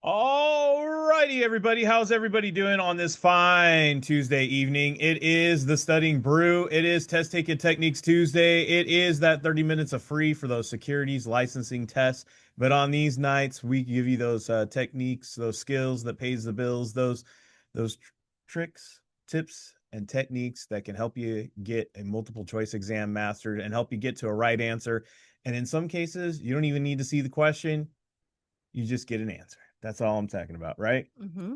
All righty, everybody. How's everybody doing on this fine Tuesday evening? It is the Studying Brew. It is Test Taking Techniques Tuesday. It is that 30 minutes of free for those securities licensing tests. But on these nights, we give you those techniques, those skills that pays the bills, those tricks, tips, and techniques that can help you get a multiple choice exam mastered and help you get to a right answer. And in some cases, you don't even need to see the question. You just get an answer. That's all I'm talking about, right? Mm-hmm.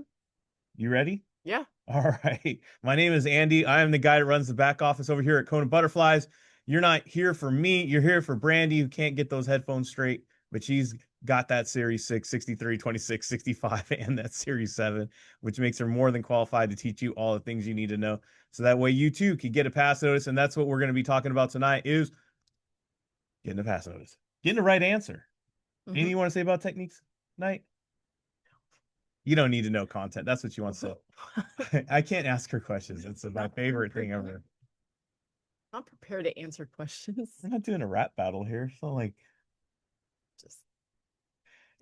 You ready? Yeah. All right. My name is Andy. I am the guy that runs the back office over here at KonaButterflyz. You're not here for me. You're here for Brandy, who can't get those headphones straight, but she's got that Series 6, 63, 26, 65, and that Series 7, which makes her more than qualified to teach you all the things you need to know. So that way you too can get a pass notice. And that's what we're going to be talking about tonight is getting a pass notice, getting the right answer. Anything Mm-hmm. you want to say about techniques tonight? You don't need to know content. That's what you want to say. I can't ask her questions. It's my Not favorite thing prepared. ever. Not prepared to answer questions. We're not doing a rap battle here. So, like, Just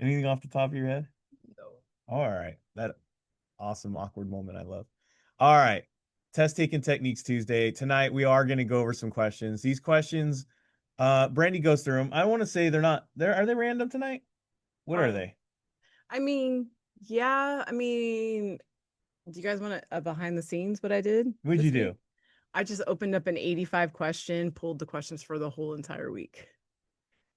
anything off the top of your head? no. All right. That awesome, awkward moment I love. All right. Test taking techniques Tuesday. Tonight, we are going to go over some questions. These questions, Brandy goes through them. I want to say they're not, are they random tonight? What are Um, they? I mean, yeah. Do you guys want a behind the scenes what I did What'd you this week? do? I just opened up an 85 question, pulled the questions for the whole entire week.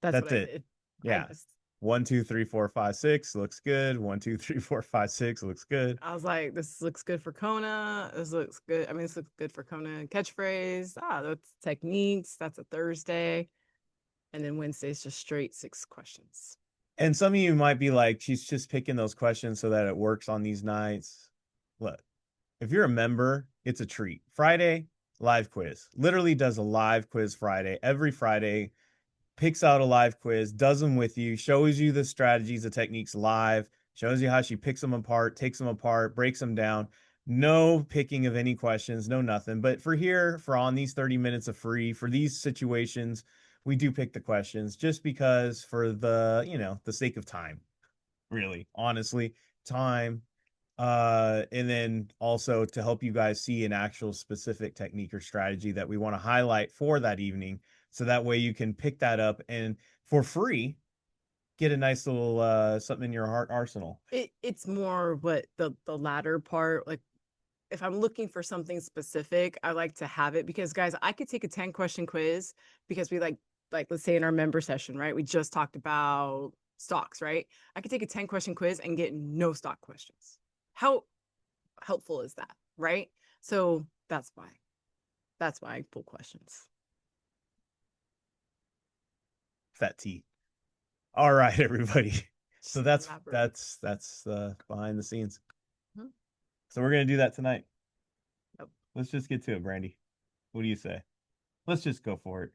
That's what That's I it. did. I Yeah. just 1, 2, 3, 4, 5, 6 looks good. 1, 2, 3, 4, 5, 6 looks good. I was like, this looks good for Kona. This looks good. This looks good for Kona catchphrase. That's techniques. That's a Thursday. And then Wednesday's just straight 6 questions. And some of you might be like, she's just picking those questions so that it works on these nights. Look, if you're a member, it's a treat. Friday, live quiz. Literally does a live quiz Friday. Every Friday, picks out a live quiz, does them with you, shows you the strategies, the techniques live, shows you how she picks them apart, takes them apart, breaks them down. No picking of any questions, no nothing. But for here, for on these 30 minutes of free, for these situations, we do pick the questions just because for the sake of time, really, honestly, time. And then also to help you guys see an actual specific technique or strategy that we want to highlight for that evening. So that way you can pick that up and for free get a nice little something in your heart arsenal. It's more what the latter part, like if I'm looking for something specific, I like to have it because guys, I could take a 10 question quiz because we like let's say in our member session, right? We just talked about stocks, right? I could take a 10 question quiz and get no stock questions. How helpful is that, right? So that's why I pull questions. Fat T. All right, everybody. So Just that's elaborate. that's that's behind the scenes. Hmm? So we're gonna do that tonight. Nope. Let's just get to it, Brandy. What do you say? Let's just go for it.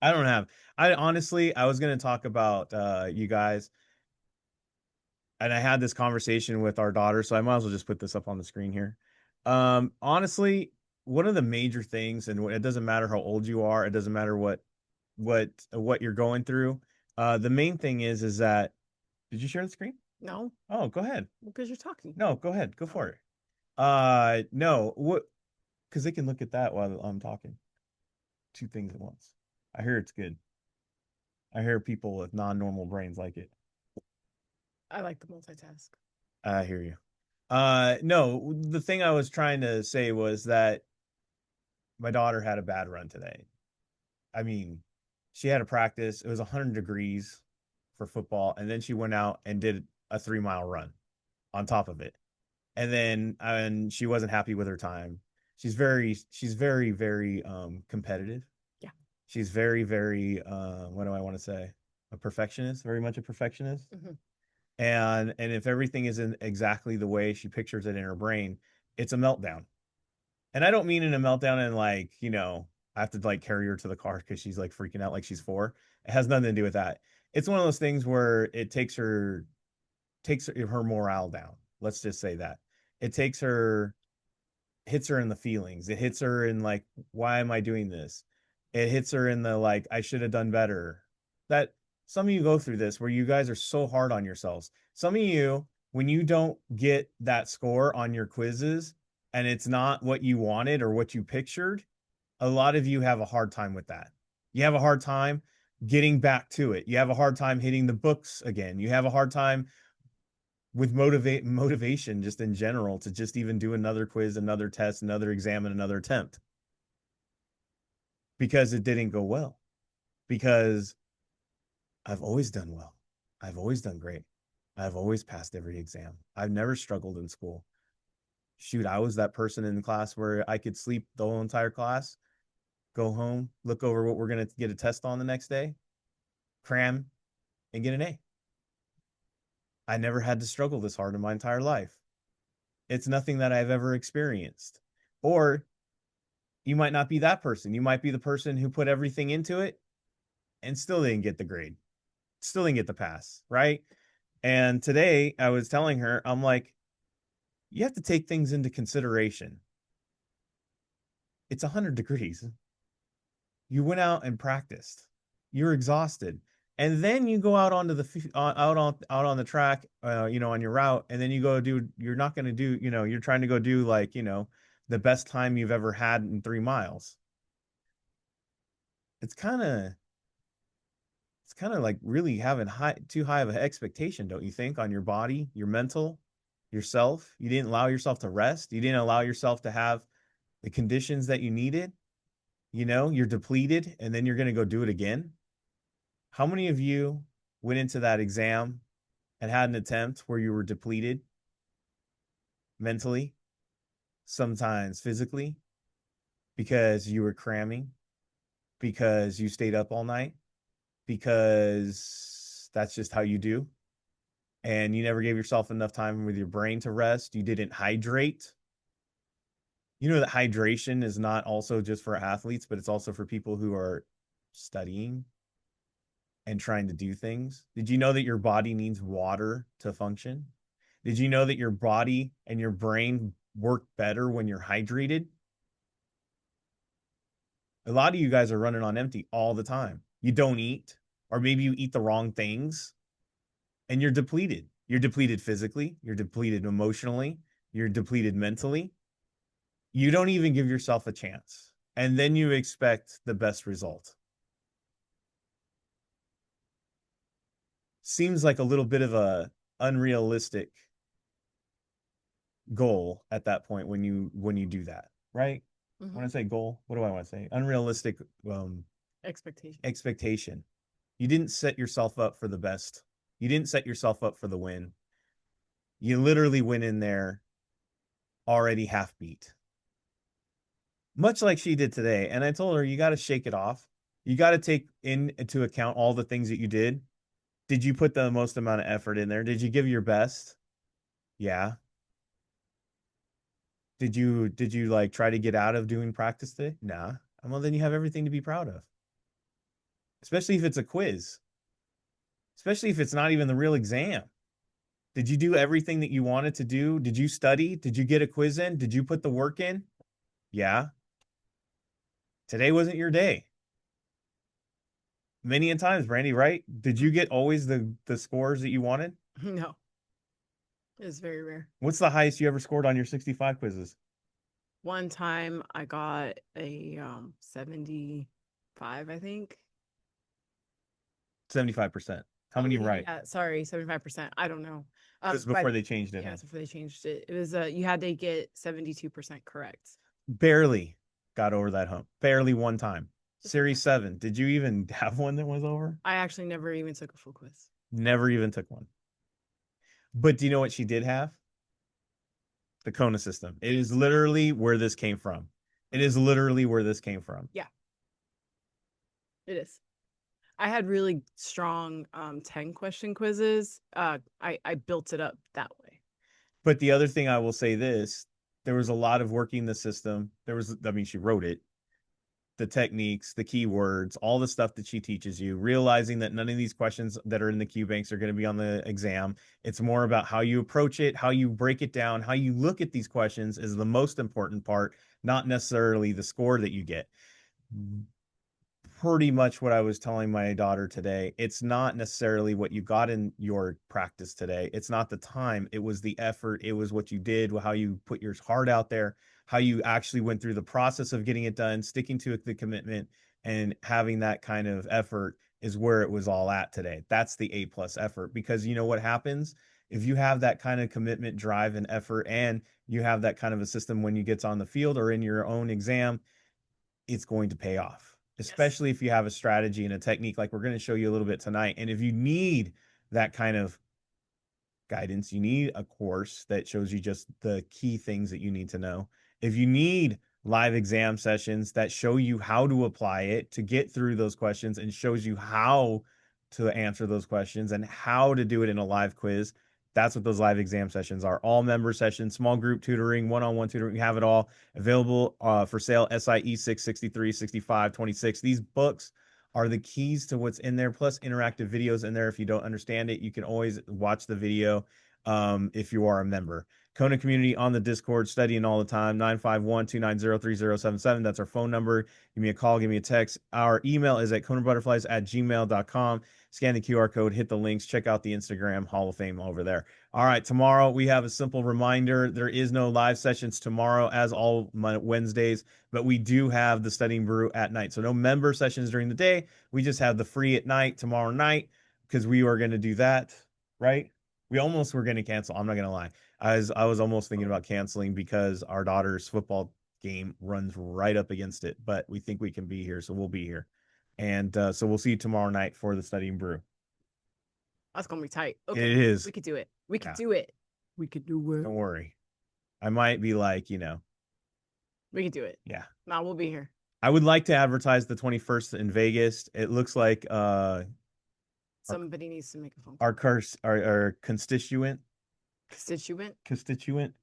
I don't have. I honestly, I was gonna talk about you guys, and I had this conversation with our daughter, so I might as well just put this up on the screen here. Honestly, one of the major things, and it doesn't matter how old you are, it doesn't matter what you're going through. The main thing is that did you share the screen? No, Oh, go ahead. because you're talking. No, go ahead. Go Oh, for it. No, what? Because they can look at that while I'm talking. Two things at once. I hear it's good. I hear people with non-normal brains like it. I like the multitask. I hear you. No, the thing I was trying to say was that my daughter had a bad run today. I mean, she had a practice. It was 100 degrees for football, and then she went out and did a 3 mile run on top of it. And she wasn't happy with her time. She's very competitive. Yeah. She's very what do I want to say? A perfectionist, very much a perfectionist. Hmm. And if everything isn't exactly the way she pictures it in her brain, it's a meltdown. And I don't mean in a meltdown and like, I have to like carry her to the car because she's like freaking out like she's 4. It has nothing to do with that. It's one of those things where it takes her morale down. Let's just say that. It takes her hits her in the feelings. It hits her in like, why am I doing this? It hits her in the like, I should have done better. That some of you go through this where you guys are so hard on yourselves. Some of you when you don't get that score on your quizzes and it's not what you wanted or what you pictured, a lot of you have a hard time with that. You have a hard time getting back to it. You have a hard time hitting the books again. You have a hard time with motivation just in general to just even do another quiz, another test, another exam, and another attempt because it didn't go well. Because I've always done well. I've always done great. I've always passed every exam. I've never struggled in school. Shoot, I was that person in the class where I could sleep the whole entire class, go home, look over what we're going to get a test on the next day, cram, and get an A. I never had to struggle this hard in my entire life. It's nothing that I've ever experienced. Or you might not be that person. You might be the person who put everything into it and still didn't get the grade, still didn't get the pass, right? And today I was telling her, I'm like, you have to take things into consideration. It's 100 degrees. You went out and practiced. You're exhausted. And then you go out onto the out on the track, on your route, and then you go do. You're not going to do. You're trying to go do like the best time you've ever had in 3 miles. It's kind of like really having too high of an expectation, don't you think, on your body, your mental, yourself? You didn't allow yourself to rest. You didn't allow yourself to have the conditions that you needed. You're depleted, and then you're going to go do it again. How many of you went into that exam and had an attempt where you were depleted mentally, sometimes physically, because you were cramming, because you stayed up all night, because that's just how you do, and you never gave yourself enough time with your brain to rest? You didn't hydrate. You know that hydration is not also just for athletes, but it's also for people who are studying and trying to do things. Did you know that your body needs water to function? Did you know that your body and your brain work better when you're hydrated? A lot of you guys are running on empty all the time. You don't eat, or maybe you eat the wrong things, and you're depleted. You're depleted physically, you're depleted emotionally, you're depleted mentally. You don't even give yourself a chance. And then you expect the best result. Seems like a little bit of a unrealistic goal at that point when you do that, right? Mm-hmm. When I say goal, what do I want to say? Unrealistic expectation. You didn't set yourself up for the best. You didn't set yourself up for the win. You literally went in there already half beat, much like she did today. And I told her, you got to shake it off. You got to take into account all the things that you did. Did you put the most amount of effort in there? Did you give your best? Yeah. Did you like try to get out of doing practice today? Nah. Well, then you have everything to be proud of. Especially if it's a quiz. Especially if it's not even the real exam. Did you do everything that you wanted to do? Did you study? Did you get a quiz in? Did you put the work in? Yeah. Today wasn't your day. Many a times, Brandy, right? Did you get always the scores that you wanted? No, it's very rare. What's the highest you ever scored on your 65 quizzes? One time I got a 75, I think. 75%. How many right? Yeah, sorry, 75%. I don't know. It was before they changed it. Yeah, before they changed it. It was you had to get 72% correct. Barely got over that hump. Barely one time. Series 7. Did you even have one that was over? I actually never even took a full quiz. Never even took one. But do you know what she did have? The Kona system. It is literally where this came from. It is literally where this came from. Yeah. It is. I had really strong 10-question quizzes. I built it up that way. But the other thing I will say this, there was a lot of working the system. She wrote it. The techniques, the keywords, all the stuff that she teaches you, realizing that none of these questions that are in the Q banks are going to be on the exam. It's more about how you approach it, how you break it down, how you look at these questions is the most important part, not necessarily the score that you get. pretty much what I was telling my daughter today. It's not necessarily what you got in your practice today. It's not the time. It was the effort. It was what you did, how you put your heart out there, how you actually went through the process of getting it done, sticking to the commitment, and having that kind of effort is where it was all at today. That's the A plus effort, because you know what happens if you have that kind of commitment, drive, and effort, and you have that kind of a system when you get on the field or in your own exam, it's going to pay off, Yes. especially if you have a strategy and a technique like we're going to show you a little bit tonight. And if you need that kind of guidance, you need a course that shows you just the key things that you need to know. If you need live exam sessions that show you how to apply it to get through those questions and shows you how to answer those questions and how to do it in a live quiz, that's what those live exam sessions are. All member sessions, small group tutoring, one-on-one tutoring, we have it all available for sale. SIE 663, 65, 26. These books are the keys to what's in there, plus interactive videos in there. If you don't understand it, you can always watch the video if you are a member. Kona community on the Discord, studying all the time. 951-290-3077. That's our phone number. Give me a call, give me a text. Our email is at KonaButterflyz@gmail.com. Scan the QR code, hit the links, check out the Instagram Hall of Fame over there. All right, tomorrow we have a simple reminder. There is no live sessions tomorrow, as all Wednesdays, but we do have the Studying Brew at night. So no member sessions during the day. We just have the free at night tomorrow night, because we are going to do that, right? We almost were going to cancel. I'm not going to lie. I was almost thinking about canceling because our daughter's football game runs right up against it, but we think we can be here, so we'll be here. And so we'll see you tomorrow night for the Studying Brew. That's gonna be tight. It Okay. is. We could do it. We could Yeah. do it. We could do it. Don't worry. I might be like, We could do it. yeah. Nah, we'll be here. I would like to advertise the 21st in Vegas. It looks like Somebody needs to make a phone call. our Constituent?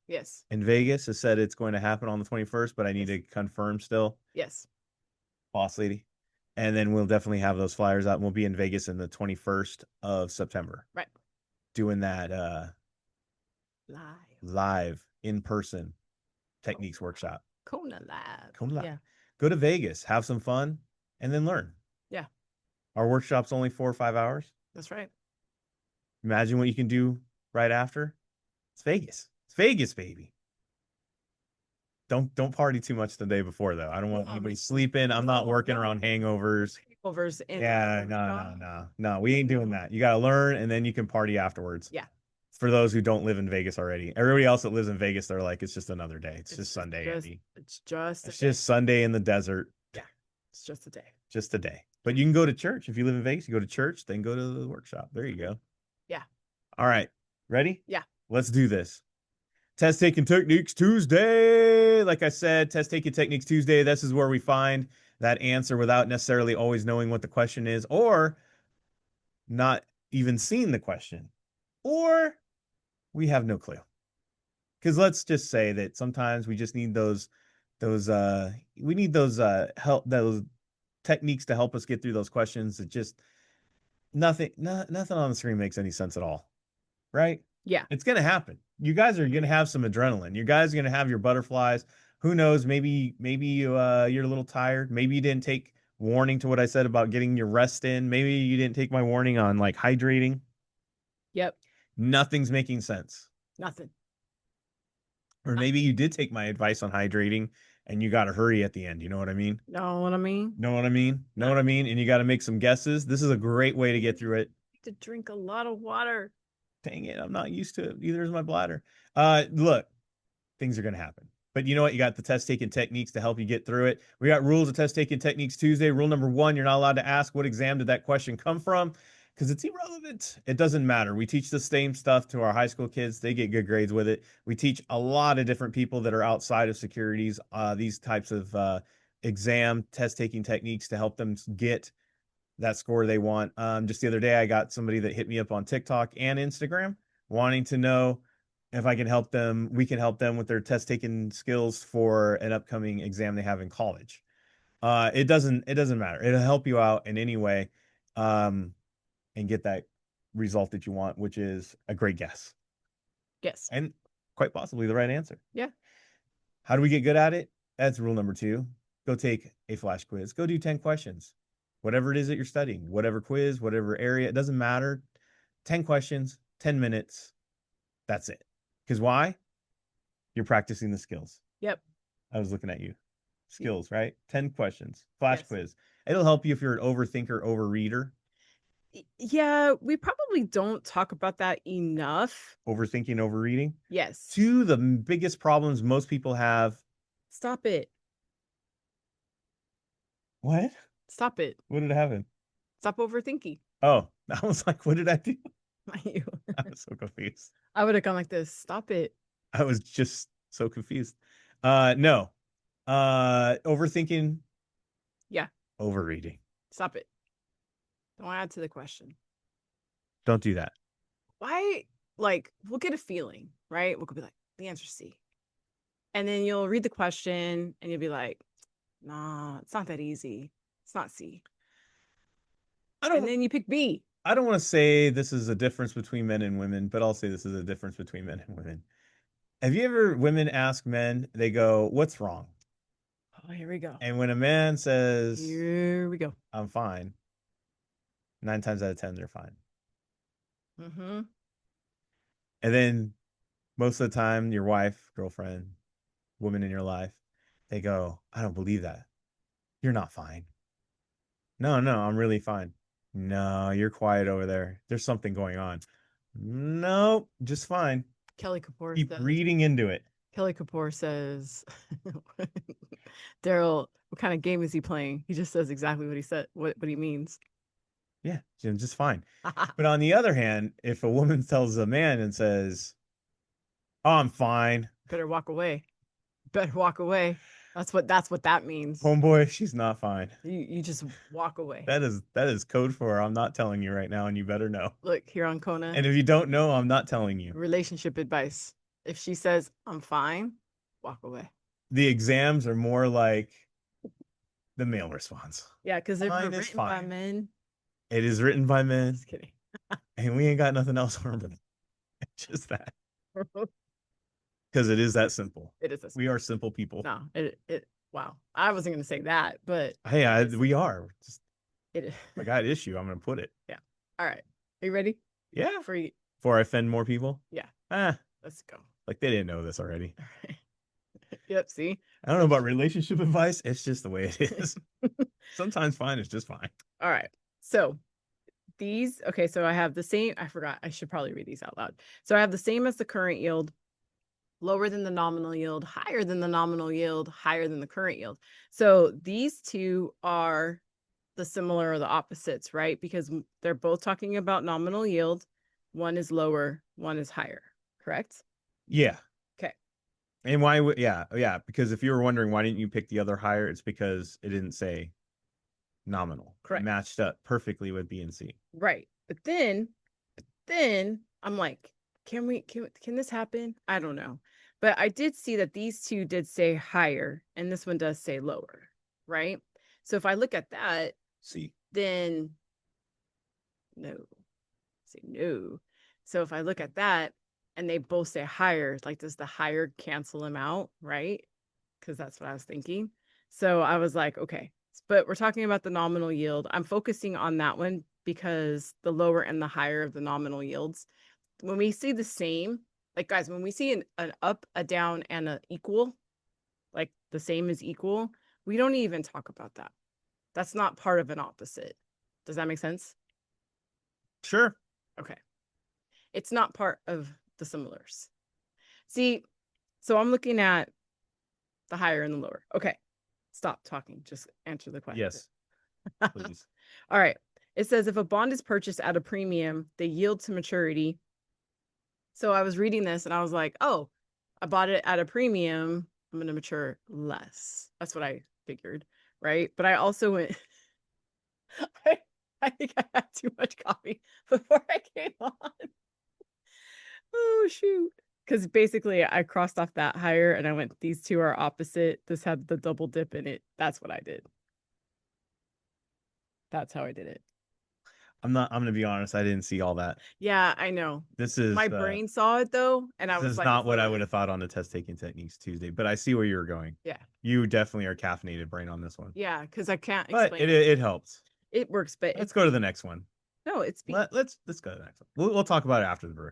Yes. in Vegas has said it's going to happen on the 21st, but I need to confirm still. Yes. Boss lady. And then we'll definitely have those flyers out, and we'll be in Vegas in the 21st of September. Right. Doing that Live. live in person techniques workshop. Kona Lab. Kona Lab. Yeah. Go to Vegas, have some fun, and then learn. Yeah. Our workshop's only 4 or 5 hours. That's right. Imagine what you can do right after. It's Vegas. It's Vegas, baby. Don't party too much the day before, though. I don't want anybody sleeping. I'm not working around hangovers. Hangovers. Yeah, no. We ain't doing that. You got to learn, and then you can party afterwards. Yeah. For those who don't live in Vegas already, everybody else that lives in Vegas, they're like, it's just another day. It's just Sunday, Andy. It's just Sunday in the desert. Yeah. It's just a day. Just a day. But you can go to church. If you live in Vegas, you go to church, then go to the workshop. There you go. Yeah. All right. Ready? Yeah. Let's do this. Test Taking Techniques Tuesday. Like I said, Test Taking Techniques Tuesday. This is where we find that answer without necessarily always knowing what the question is, or not even seeing the question, or we have no clue. Because let's just say that sometimes we just need those help, those techniques to help us get through those questions that just nothing on the screen makes any sense at all. Right? Yeah. It's going to happen. You guys are going to have some adrenaline. You guys are going to have your butterflies. Who knows? Maybe you're a little tired. Maybe you didn't take warning to what I said about getting your rest in. Maybe you didn't take my warning on like hydrating. Yep. Nothing's making sense. Nothing. Or maybe you did take my advice on hydrating and you got to hurry at the end. You know what I mean? Know what I mean? Know what I mean? Know what I mean? And you got to make some guesses. This is a great way to get through it. To drink a lot of water. Dang it, I'm not used to it. Either is my bladder. Look, things are going to happen. But you know what? You got the test taking techniques to help you get through it. We got rules of test taking techniques Tuesday. Rule number 1, you're not allowed to ask what exam did that question come from, because it's irrelevant. It doesn't matter. We teach the same stuff to our high school kids. They get good grades with it. We teach a lot of different people that are outside of securities these types of exam test taking techniques to help them get that score they want. Just the other day, I got somebody that hit me up on TikTok and Instagram wanting to know if I can help them. We can help them with their test taking skills for an upcoming exam they have in college. It doesn't matter. It'll help you out in any way, and get that result that you want, which is a great guess. Yes. And quite possibly the right answer. Yeah. How do we get good at it? That's rule number 2. Go take a flash quiz. Go do 10 questions. whatever it is that you're studying, whatever quiz, whatever area, it doesn't matter. 10 questions, 10 minutes. That's it. Because why? You're practicing the skills. Yep. I was looking at you. Skills, right? 10 questions, flash Yes. quiz. It'll help you if you're an overthinker, overreader. Yeah, we probably don't talk about that enough. Overthinking, overreading. Yes. Two, the biggest problems most people have. Stop it. What? Stop it. What did happen? Stop overthinking. Oh, I was like, what did I do? Not you. I was so confused. I would have gone like this. Stop it. I was just so confused. No. Overthinking, Yeah. overreading. Stop it. Don't add to the question. Don't do that. Why? Like, we'll get a feeling, right? We'll be like, the answer's C. And then you'll read the question and you'll be like, nah, it's not that easy. It's not C. I And don't then you pick B. I don't want to say this is a difference between men and women, but I'll say this is a difference between men and women. Have you ever women ask men, they go, "What's wrong?" Oh, here we go. And when a man says, Here we go. "I'm fine," 9 times out of 10 they're fine. Mm-hmm. And then most of the time, your wife, girlfriend, woman in your life, they go, "I don't believe that. You're not fine." No, no, I'm really fine. No, you're quiet over there. There's something going on. No, just fine. Kelly Kapoor Keep says, reading into it. Kelly Kapoor says, Daryl, what kind of game is he playing? He just says exactly what he said, what he means. Yeah, just fine. But on the other hand, if a woman tells a man and says, "Oh, I'm fine," Better walk away. Better walk away. That's what that means. homeboy, she's not fine. You just walk away. That is code for I'm not telling you right now, and you better know. Look here on Kona, And if you don't know, I'm not telling you. relationship advice. If she says I'm fine, walk away. The exams are more like the male response. Yeah, because they're Fine is written by fine. men. It is written by men, Just kidding. and we ain't got nothing else for them. Just that. Because it is that simple. It is a We are simple people. no. It wow. I wasn't gonna say that, but Hey, we are. Just, it. if I got issue, I'm gonna put it. Yeah. All right. Are you ready? Yeah. For you. Before I offend more people. Yeah. Ah, Let's go. like they didn't know this already. All right. Yep. See. I don't know about relationship advice. It's just the way it is. Sometimes fine is just fine. All right. So these. Okay. So I have the same. I forgot. I should probably read these out loud. So I have the same as the current yield, lower than the nominal yield, higher than the nominal yield, higher than the current yield. So these two are the similar or the opposites, right? Because they're both talking about nominal yield. One is lower, one is higher, correct? Yeah. Okay. And why would yeah, because if you were wondering why didn't you pick the other higher, it's because it didn't say nominal. Correct. It matched up perfectly with B and C. Right. But then I'm like, can this happen? I don't know. But I did see that these two did say higher and this one does say lower, right? So if I look at that, C. then no. Say no. So if I look at that and they both say higher, like does the higher cancel them out, right? Because that's what I was thinking. So I was like, okay, but we're talking about the nominal yield. I'm focusing on that one because the lower and the higher of the nominal yields, when we see the same, like guys, when we see an up, a down, and an equal, like the same is equal, we don't even talk about that. That's not part of an opposite. Does that make sense? Sure. Okay. It's not part of the similars. See, so I'm looking at the higher and the lower. Okay. Stop talking. Just answer the question. Yes. Please. All right. It says if a bond is purchased at a premium, they yield to maturity. So I was reading this and I was like, oh, I bought it at a premium. I'm going to mature less. That's what I figured. Right. But I also went, I think I had too much coffee before I came on. Oh, shoot. Because basically I crossed off that higher and I went, these two are opposite. This had the double dip in it. That's what I did. That's how I did it. I'm gonna be honest, I didn't see all that. Yeah, I know. This is My brain saw it though. And I this was is like, not what I would have thought on the test taking techniques Tuesday, but I see where you're going. Yeah. You definitely are caffeinated brain on this one. Yeah, because I can't But explain it helps. It works, but Let's go to the next one. no, it's B. Let's go to the next one. We'll talk about it after the brew.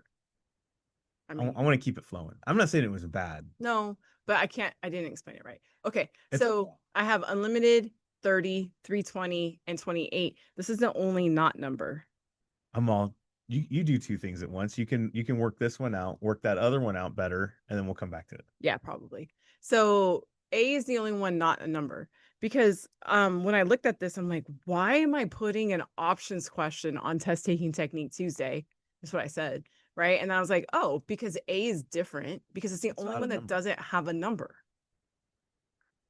I I mean, want to keep it flowing. I'm not saying it was bad. no, but I didn't explain it right. Okay. It's So okay. I have unlimited, 30, 320, and 28. This is the only not number. I'm all you do two things at once. You can work this one out, work that other one out better, and then we'll come back to it. Yeah, probably. So A is the only one not a number because when I looked at this, I'm like, why am I putting an options question on test taking technique Tuesday? That's what I said, right? And I was like, oh, because A is different because it's the It's only not a one that number. doesn't have a number.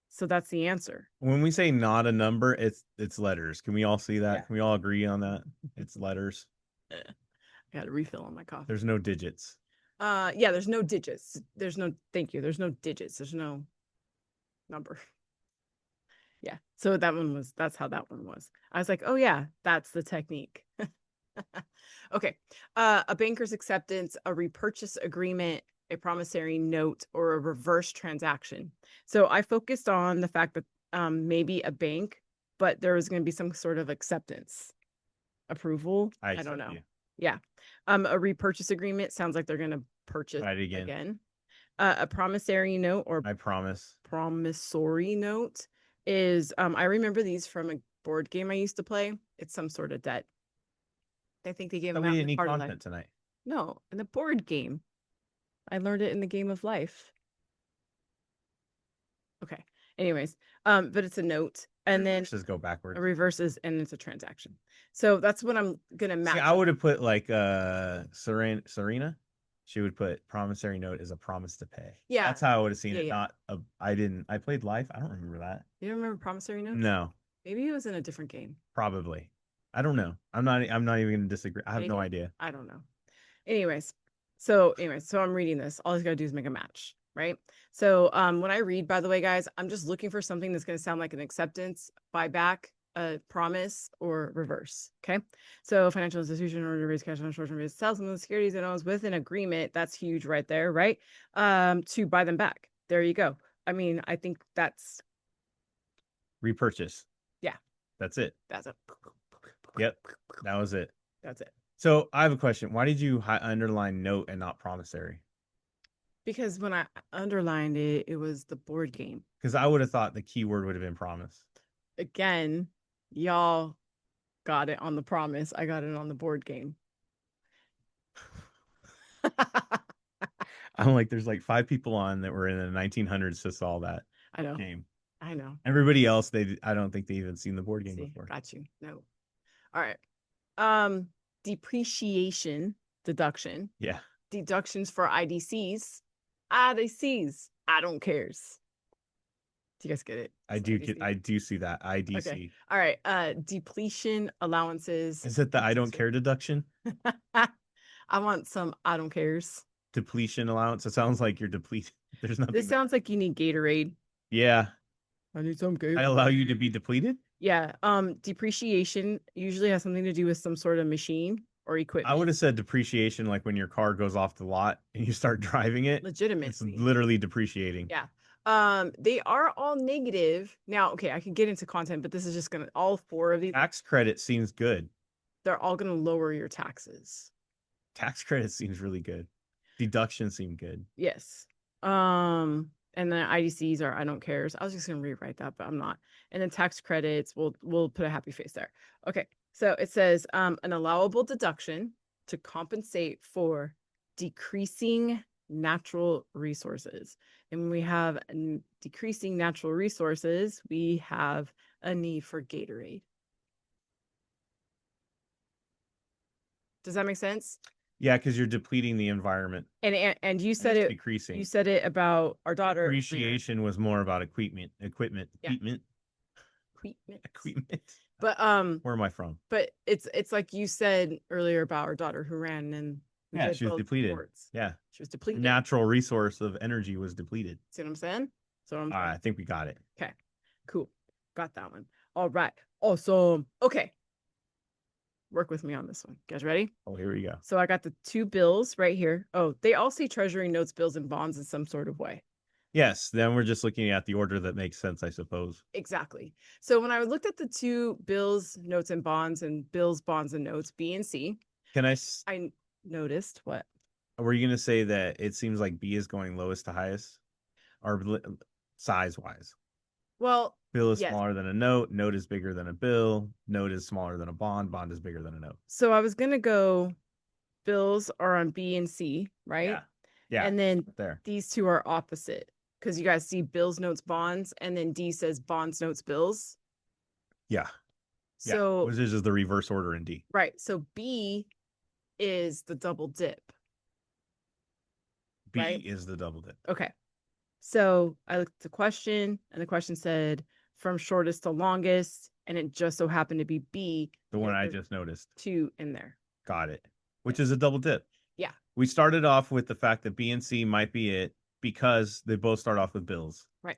So that's the answer. When we say not a number, it's letters. Can we all see that? Yeah. Can we all agree on that? It's letters. I got a refill on my coffee. There's no digits. Yeah, there's no digits. There's no thank you. There's no digits. There's no number. Yeah. So that's how that one was. I was like, oh yeah, that's the technique. Okay. A banker's acceptance, a repurchase agreement, a promissory note, or a reverse transaction. So I focused on the fact that maybe a bank, but there was going to be some sort of acceptance, approval. I don't know. You. Yeah. A repurchase agreement sounds like they're going to purchase Try it again. A promissory note or I promise. promissory note is I remember these from a board game I used to play. It's some sort of debt. I think they gave them We out in didn't the need part of life. content tonight. No, in the board game. I learned it in the game of life. Okay. Anyways, but it's a note, and then Reverses go backwards. reverses, and it's a transaction. So that's what I'm gonna match. See, I would have put like Serena. She would put promissory note as a promise to pay. Yeah. That's how I would have seen Yeah, it. yeah. Not a. I didn't. I played life. I don't remember that. You don't remember promissory notes? No, Maybe it was in a different game. probably. I don't know. I'm not even going to disagree. I have no Maybe? idea. I don't know. Anyways, so I'm reading this. All I gotta do is make a match, right? So when I read, by the way, guys, I'm just looking for something that's gonna sound like an acceptance, buyback, a promise, or reverse. Okay. So financial institution or to raise cash on a short-term basis, sell some of the securities and owns with an agreement. That's huge right there, right? To buy them back. There you go. I mean, I think that's Repurchase. Yeah. That's it. That's a Yep. That was it. That's it. So I have a question. Why did you underline note and not promissory? Because when I underlined it, it was the board game. Because I would have thought the key word would have been promise. Again, y'all got it on the promise. I got it on the board game. I'm like, there's like 5 people on that were in the 1900s to solve that I know. game. I know. Everybody else, I don't think they even seen the board game See, before. got you. No. All right. Depreciation deduction. Yeah. Deductions for IDCs. IDCs. I don't cares. Do you guys get it? I do see that. IDC. Okay. All right. Depletion allowances. Is it the I don't care deduction? I want some I don't cares. Depletion allowance. It sounds like you're depleted. There's nothing. This sounds like you need Gatorade. Yeah. I need some Gatorade. I allow you to be depleted? Yeah. Depreciation usually has something to do with some sort of machine or equipment. I would have said depreciation like when your car goes off the lot and you start driving it. Legitimately. It's literally depreciating. Yeah. They are all negative. Now, okay, I can get into content, but this is just gonna all 4 of these. Tax credit seems good. They're all gonna lower your taxes. Tax credit seems really good. Deduction seemed good. Yes. And then IDCs are I don't cares. I was just gonna rewrite that, but I'm not. And then tax credits, we'll put a happy face there. Okay. So it says an allowable deduction to compensate for decreasing natural resources. And when we have decreasing natural resources, we have a need for Gatorade. Does that make sense? Yeah, because you're depleting the environment. And you said it decreasing. You said it about our daughter. Depreciation was more about equipment. Yeah. Equipment. But where am I from? But it's like you said earlier about our daughter who ran and yeah, she was depleted. Sports. Yeah, she was depleted. Natural resource of energy was depleted. See what I'm saying? So I think we got it. Okay, cool, got that one. All right, awesome. Okay, work with me on this one. You guys ready? Oh, here we go. So I got the 2 bills right here. Oh, they all say treasury notes, bills, and bonds in some sort of way. Yes, then we're just looking at the order that makes sense, I suppose. Exactly. So when I looked at the two bills, notes, and bonds, and bills, bonds, and notes, B and C, Can I noticed what? were you going to say that it seems like B is going lowest to highest or size wise? Well, Bill is yes. smaller than a note. Note is bigger than a bill. Note is smaller than a bond. Bond is bigger than a note. So I was going to go bills are on B and C, right? Yeah. Yeah. And then There. these two are opposite because you guys see bills, notes, bonds, and then D says bonds, notes, bills. Yeah. Yeah. So, Which is just the reverse order in D. right. So B is the double dip, right? B is the double dip. Okay. So I looked at the question, and the question said from shortest to longest, and it just so happened to be B. The one I just noticed. Two in there. Got it. Which is a double dip. Yeah. We started off with the fact that B and C might be it because they both start off with bills. Right.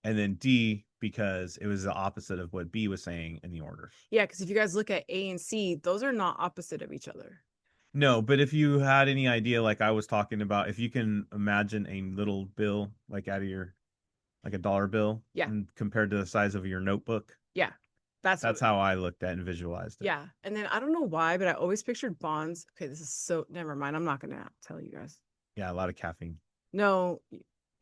And then D because it was the opposite of what B was saying in the order. Yeah, because if you guys look at A and C, those are not opposite of each other. No, but if you had any idea, like I was talking about, if you can imagine a little bill, like out of your, like a dollar bill, Yeah. and compared to the size of your notebook, Yeah. that's how I looked at and visualized it. Yeah. And then I don't know why, but I always pictured bonds. Okay, this is so never mind. I'm not gonna tell you guys. Yeah, a lot of caffeine. No.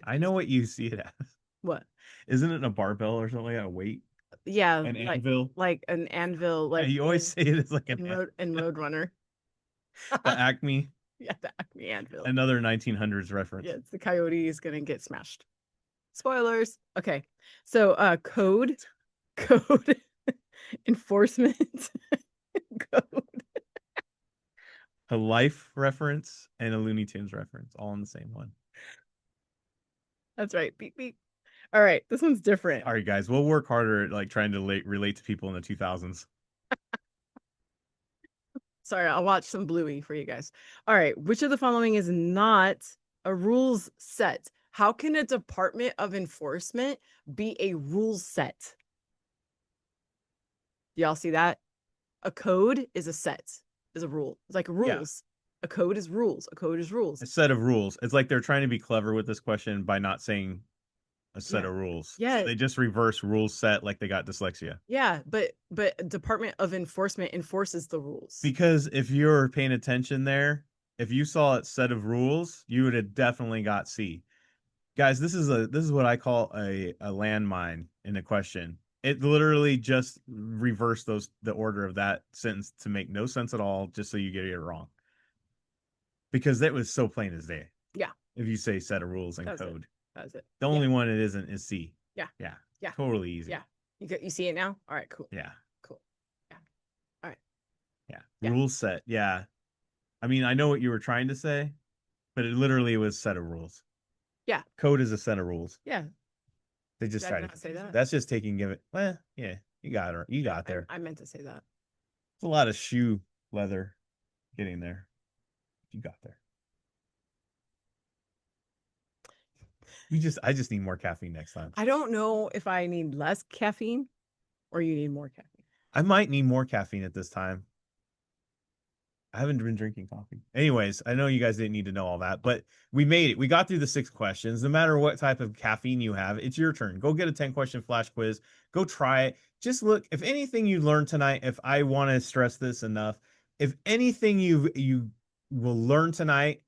I know what you see it as. What? Isn't it a barbell or something like that? A weight? Yeah, An anvil? like an anvil, like You always say it as like an in Roadrunner. the Acme. Yeah, the Acme anvil. Another 1900s reference. Yeah, it's the coyote is gonna get smashed. Spoilers. Okay. So code enforcement code. A Life reference and a Looney Tunes reference, all in the same one. That's right. Beep beep. All right, this one's different. All right, guys, we'll work harder at like trying to relate to people in the 2000s. Sorry, I'll watch some Bluey for you guys. All right, which of the following is not a rules set? How can a Department of Enforcement be a rules set? Y'all see that? A code is a set, is a rule. It's like rules. Yeah. A code is rules. A code is rules. A set of rules. It's like they're trying to be clever with this question by not saying a set of rules. Yeah. So they just reverse rules set like they got dyslexia. Yeah, but Department of Enforcement enforces the rules. Because if you're paying attention there, if you saw a set of rules, you would have definitely got C. Guys, this is what I call a landmine in a question. It literally just reversed the order of that sentence to make no sense at all, just so you get it wrong. Because that was so plain as day. Yeah. If you say set of rules and code. That's it. The only one it isn't is C. Yeah. Yeah. Yeah. Totally easy. Yeah. You see it now? All right, cool. Yeah. Cool. Yeah. All right. Yeah. Rule set. Yeah. I mean, I know what you were trying to say, but it literally was set of rules. Yeah. Code is a set of rules. Yeah. They just Did I tried not to say that. That's just taking give it. Well, yeah, you got her. You got there. I meant to say that. It's a lot of shoe leather getting there. You got there. I just need more caffeine next time. I don't know if I need less caffeine or you need more caffeine. I might need more caffeine at this time. I haven't been drinking coffee. Anyways, I know you guys didn't need to know all that, but we made it. We got through the 6 questions. No matter what type of caffeine you have, it's your turn. Go get a 10-question flash quiz. Go try it. Just look. If anything you learned tonight, if I want to stress this enough, if anything you will learn tonight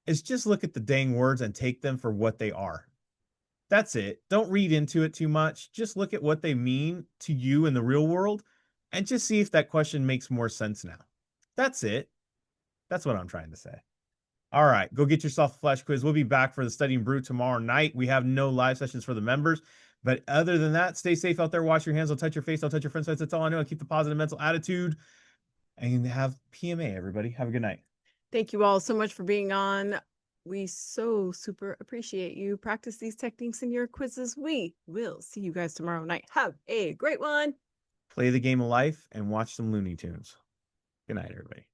is just look at the dang words and take them for what they are. That's it. Don't read into it too much. Just look at what they mean to you in the real world and just see if that question makes more sense now. That's it. That's what I'm trying to say. All right, go get yourself a flash quiz. We'll be back for the Studying Brew tomorrow night. We have no live sessions for the members. But other than that, stay safe out there. Wash your hands. Don't touch your face. Don't touch your friends' face. That's all I know. Keep the positive mental attitude. And have PMA, everybody. Have a good night. Thank you all so much for being on. We so super appreciate you. Practice these techniques in your quizzes. We will see you guys tomorrow night. Have a great one. Play the game of life and watch some Looney Tunes. Good night, everybody.